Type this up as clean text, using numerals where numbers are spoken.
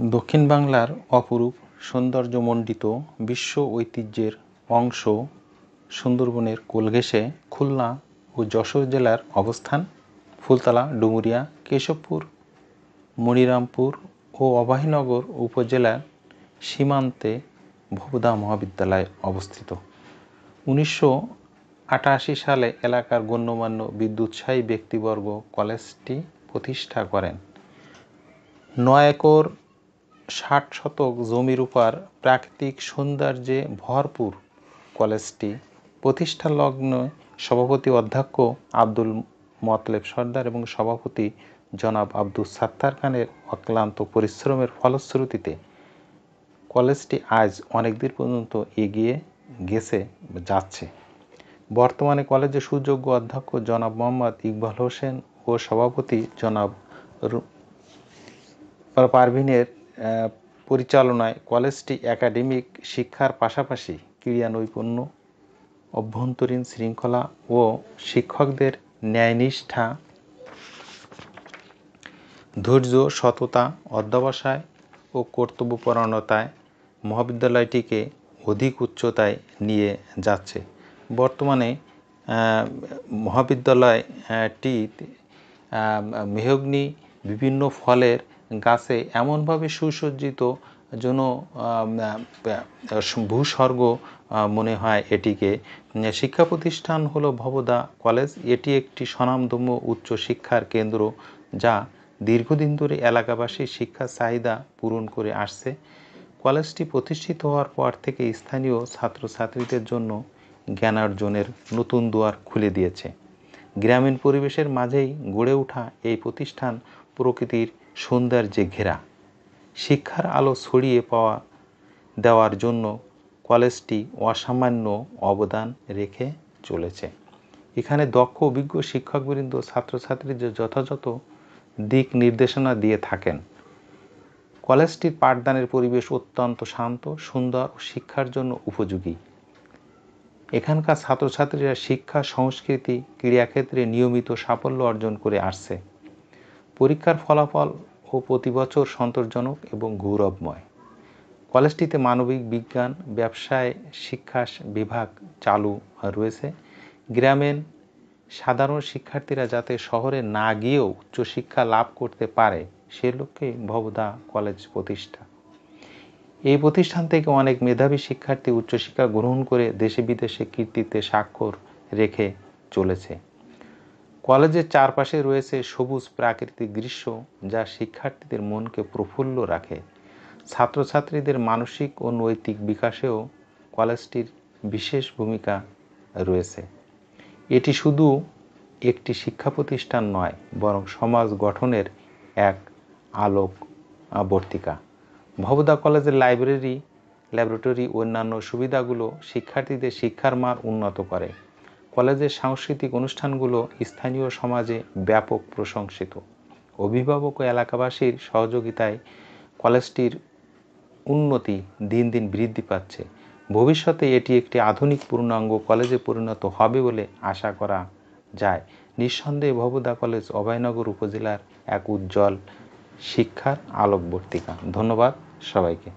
দক্ষিণ বাংলার অপরূপ সৌন্দর্যমণ্ডিত বিশ্ব ঐতিহ্যের অংশ সুন্দরবনের কোল ঘেঁষে খুলনা ও যশোর জেলার অবস্থান। ফুলতলা, ডুমুরিয়া, কেশবপুর, মনিরামপুর ও অভয়নগর উপজেলার সীমান্তে ভবদা মহাবিদ্যালয় অবস্থিত। 1988 সালে এলাকার গণ্যমান্য বিদ্যুৎসাহী ব্যক্তিবর্গ কলেজটি প্রতিষ্ঠা করেন। 9 একর 60 শতক জমির উপর প্রাকৃতিক সৌন্দর্যে ভরপুর কলেজটি প্রতিষ্ঠা লগ্নে সভাপতি অধ্যক্ষ আব্দুল মতলেব সর্দার এবং সভাপতি জনাব আব্দুস সাত্তার খানের অক্লান্ত পরিশ্রমের ফলশ্রুতিতে কলেজটি আজ অনেক দূর পর্যন্ত এগিয়ে যাচ্ছে। বর্তমানে কলেজের সুযোগ্য অধ্যক্ষ জনাব মোহাম্মদ ইকবাল হোসেন ও সভাপতি জনাব পারভিনের পরিচালনায় কলেজটি একাডেমিক শিক্ষার পাশাপাশি ক্রীড়া নৈপুণ্য, অভ্যন্তরীণ শৃঙ্খলা ও শিক্ষকদের ন্যায়নিষ্ঠা, ধৈর্য, সততা, অধ্যবসায় ও কর্তব্যপরায়ণতায় মহাবিদ্যালয়টিকে অধিক উচ্চতায় নিয়ে যাচ্ছে। বর্তমানে মহাবিদ্যালয়টি মেহগনি বিভিন্ন ফলের গাছে এমনভাবে সুসজ্জিত যেন ভূস্বর্গ মনে হয় এটিকে। শিক্ষা প্রতিষ্ঠান হলো ভবদা কলেজ। এটি একটি স্বনামধন্য উচ্চশিক্ষার কেন্দ্র যা দীর্ঘদিন ধরে এলাকাবাসীর শিক্ষার চাহিদা পূরণ করে আসছে। কলেজটি প্রতিষ্ঠিত হওয়ার পর থেকে স্থানীয় ছাত্রছাত্রীদের জন্য জ্ঞানার্জনের নতুন দুয়ার খুলে দিয়েছে। গ্রামীণ পরিবেশের মাঝেই গড়ে ওঠা এই প্রতিষ্ঠান প্রকৃতির সৌন্দর্যে ঘেরা। শিক্ষার আলো ছড়িয়ে দেওয়ার জন্য কলেজটি অসামান্য অবদান রেখে চলেছে। এখানে দক্ষ অভিজ্ঞ শিক্ষকবৃন্দ ছাত্রছাত্রীদের যথাযথ দিক নির্দেশনা দিয়ে থাকেন। কলেজটির পাঠদানের পরিবেশ অত্যন্ত শান্ত, সুন্দর ও শিক্ষার জন্য উপযোগী। এখানকার ছাত্রছাত্রীরা শিক্ষা, সংস্কৃতি, ক্রীড়াক্ষেত্রে নিয়মিত সাফল্য অর্জন করে আসছে। পরীক্ষার ফলাফল ও প্রতি বছর সন্তোষজনক এবং গৌরবময়। কলেজটিতে মানবিক বিজ্ঞান, ব্যবসায় শিক্ষা বিভাগ চালু রয়েছে। গ্রামীণ সাধারণ শিক্ষার্থীরা যাতে শহরে না গিয়েও উচ্চশিক্ষা লাভ করতে পারে সে লক্ষ্যে ভবদা কলেজ প্রতিষ্ঠা। এই প্রতিষ্ঠান থেকে অনেক মেধাবী শিক্ষার্থী উচ্চশিক্ষা গ্রহণ করে দেশে বিদেশে কীর্তিতে স্বাক্ষর রেখে চলেছে। কলেজের চারপাশে রয়েছে সবুজ প্রাকৃতিক দৃশ্য যা শিক্ষার্থীদের মনকে প্রফুল্ল রাখে। ছাত্রছাত্রীদের মানসিক ও নৈতিক বিকাশেও কলেজটির বিশেষ ভূমিকা রয়েছে। এটি শুধু একটি শিক্ষা প্রতিষ্ঠান নয়, বরং সমাজ গঠনের এক আলোকবর্তিকা। ভবদা কলেজের ল্যাবরেটরি অন্যান্য সুবিধাগুলো শিক্ষার্থীদের শিক্ষার মান উন্নত করে। কলেজের সাংস্কৃতিক অনুষ্ঠানগুলো স্থানীয় সমাজে ব্যাপক প্রশংসিত। অভিভাবক ও এলাকাবাসীর সহযোগিতায় কলেজটির উন্নতি দিন দিন বৃদ্ধি পাচ্ছে। ভবিষ্যতে এটি একটি আধুনিক পূর্ণাঙ্গ কলেজে পরিণত হবে বলে আশা করা যায়। নিঃসন্দেহে ভবদা কলেজ অভয়নগর উপজেলার এক উজ্জ্বল শিক্ষার আলোকবর্তিকা। ধন্যবাদ সবাইকে।